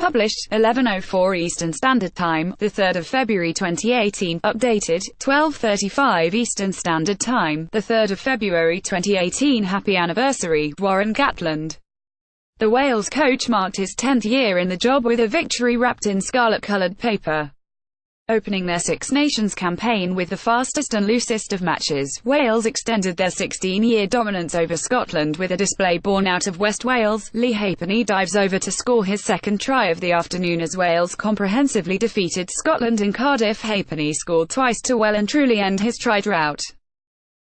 Published, 11:04 Eastern Standard Time, 3 February 2018. Updated, 12:35 Eastern Standard Time, 3 February 2018. Happy anniversary, Warren Gatland. The Wales coach marked his 10th year in the job with a victory wrapped in scarlet-coloured paper. Opening their Six Nations campaign with the fastest and loosest of matches, Wales extended their 16-year dominance over Scotland with a display born out of West Wales. Leigh Halfpenny dives over to score his second try of the afternoon as Wales comprehensively defeated Scotland in Cardiff. Halfpenny scored twice to well and truly end his try drought.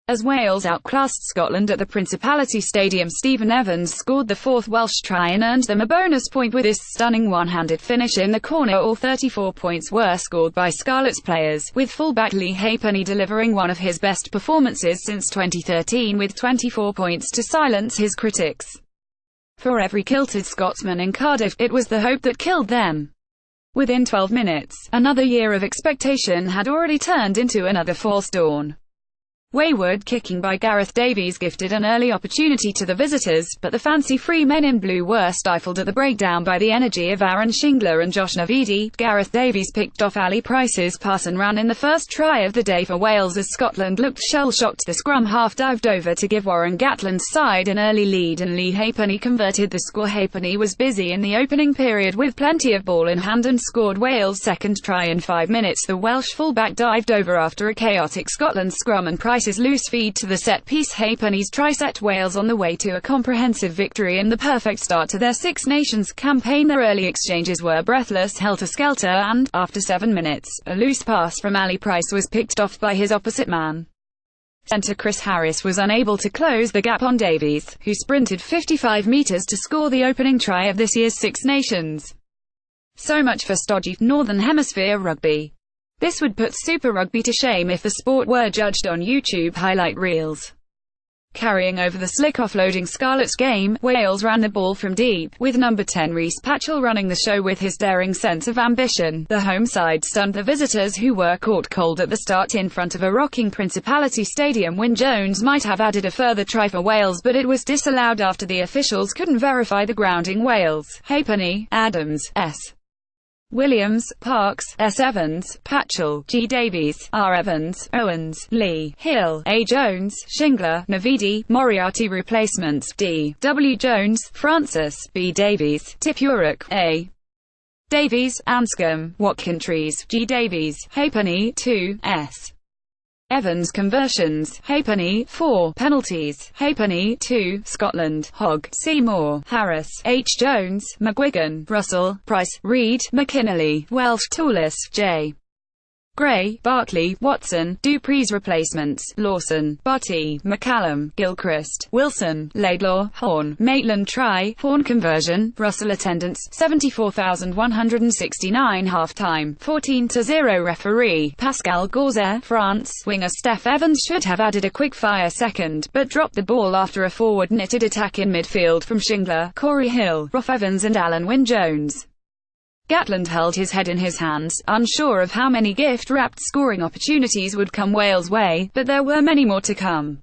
As Wales outclassed Scotland at the Principality Stadium, Stephen Evans scored the fourth Welsh try and earned them a bonus point with his stunning one-handed finish in the corner. All 34 points were scored by Scarlet's players, with fullback Leigh Halfpenny delivering one of his best performances since 2013 with 24 points to silence his critics. For every kilted Scotsman in Cardiff, it was the hope that killed them. Within 12 minutes, another year of expectation had already turned into another false dawn. Wayward kicking by Gareth Davies gifted an early opportunity to the visitors, but the fancy-free men in blue were stifled at the breakdown by the energy of Aaron Shingler and Josh Navidi. Gareth Davies picked off Ali Price's pass and ran in the first try of the day for Wales as Scotland looked shell-shocked. The scrum half dived over to give Warren Gatland's side an early lead and Leigh Halfpenny converted the score. Halfpenny was busy in the opening period with plenty of ball in hand and scored Wales' second try in 5 minutes. The Welsh fullback dived over after a chaotic Scotland scrum and Price's loose feed to the set-piece. Halfpenny's try set Wales on the way to a comprehensive victory and the perfect start to their Six Nations campaign. Their early exchanges were breathless, helter-skelter, and, after 7 minutes, a loose pass from Ali Price was picked off by his opposite man. Centre Chris Harris was unable to close the gap on Davies, who sprinted 55 metres to score the opening try of this year's Six Nations. So much for stodgy Northern Hemisphere rugby. This would put Super Rugby to shame if the sport were judged on YouTube highlight reels. Carrying over the slick offloading Scarlet's game, Wales ran the ball from deep, with number 10 Rhys Patchell running the show with his daring sense of ambition. The home side stunned the visitors, who were caught cold at the start in front of a rocking Principality Stadium. Wyn Jones might have added a further try for Wales, but it was disallowed after the officials couldn't verify the grounding. Wales: Halfpenny, Adams, S. Williams, Parks, S. Evans, Patchell, G. Davies, R. Evans, Owens, Lee, Hill, A. Jones, Shingler, Navidi. Moriarty replacements: D. W. Jones, Francis, B. Davies, Tipuric, A. Davies, Anscombe, Watkintrees, G. Davies, Halfpenny, 2, S. Evans. Conversions: Halfpenny, 4, penalties, Halfpenny, 2, Scotland, Hogg, Seymour, Harris, H. Jones, McGuigan, Russell, Price, Reid, McKinley, Welsh, Toolis, J. Gray, Barkley, Watson. Dupree's replacements: Lawson, Barty, McCallum, Gilchrist, Wilson, Laidlaw, Horn. Maitland try, Horn conversion, Russell attendance, 74,169 half-time, 14-0 referee, Pascal Gauzer, France. Winger Steph Evans should have added a quick-fire second, but dropped the ball after a forward-knitted attack in midfield from Shingler, Corey Hill, Rough Evans and Alan Wyn Jones. Gatland held his head in his hands, unsure of how many gift-wrapped scoring opportunities would come Wales' way, but there were many more to come.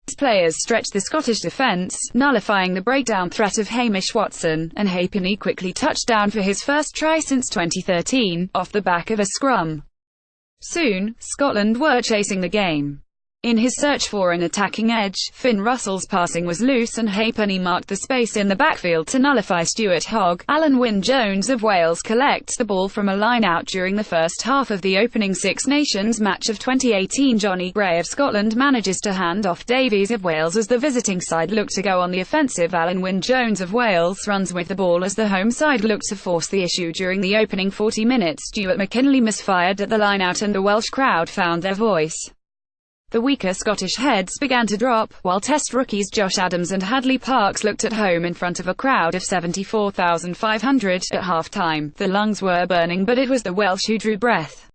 His players stretched the Scottish defence, nullifying the breakdown threat of Hamish Watson, and Halfpenny quickly touched down for his first try since 2013, off the back of a scrum. Soon, Scotland were chasing the game. In his search for an attacking edge, Finn Russell's passing was loose and Halfpenny marked the space in the backfield to nullify Stuart Hogg. Alan Wyn Jones of Wales collects the ball from a line-out during the first half of the opening Six Nations match of 2018. Johnny Gray of Scotland manages to hand off Davies of Wales as the visiting side looked to go on the offensive. Alan Wyn Jones of Wales runs with the ball as the home side looked to force the issue during the opening 40 minutes. Stuart McKinley misfired at the line-out and the Welsh crowd found their voice. The weaker Scottish heads began to drop, while Test rookies Josh Adams and Hadley Parkes looked at home in front of a crowd of 74,500 at half-time. The lungs were burning, but it was the Welsh who drew breath.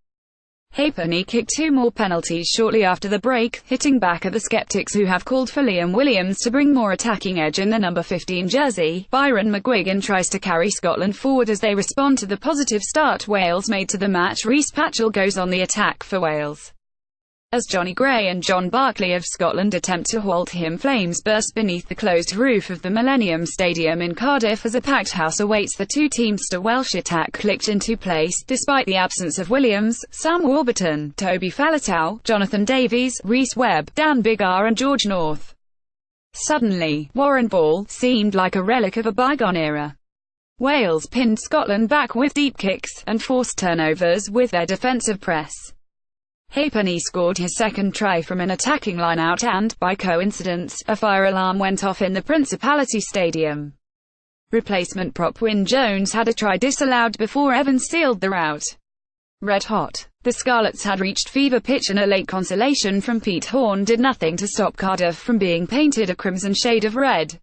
Halfpenny kicked 2 more penalties shortly after the break, hitting back at the sceptics who have called for Liam Williams to bring more attacking edge in the number 15 jersey. Byron McGuigan tries to carry Scotland forward as they respond to the positive start Wales made to the match. Rhys Patchell goes on the attack for Wales. As Johnny Gray and John Barclay of Scotland attempt to halt him, flames burst beneath the closed roof of the Millennium Stadium in Cardiff as a packed house awaits the two-teams. The Welsh attack clicked into place, despite the absence of Williams, Sam Warburton, Toby Faletau, Jonathan Davies, Rhys Webb, Dan Biggar and George North. Suddenly, Warren Ball seemed like a relic of a bygone era. Wales pinned Scotland back with deep kicks, and forced turnovers with their defensive press. Halfpenny scored his second try from an attacking line-out and, by coincidence, a fire alarm went off in the Principality Stadium. Replacement prop Wyn Jones had a try disallowed before Evans sealed the rout. Red hot, the Scarlets had reached fever pitch, and a late consolation from Pete Horne did nothing to stop Cardiff from being painted a crimson shade of red.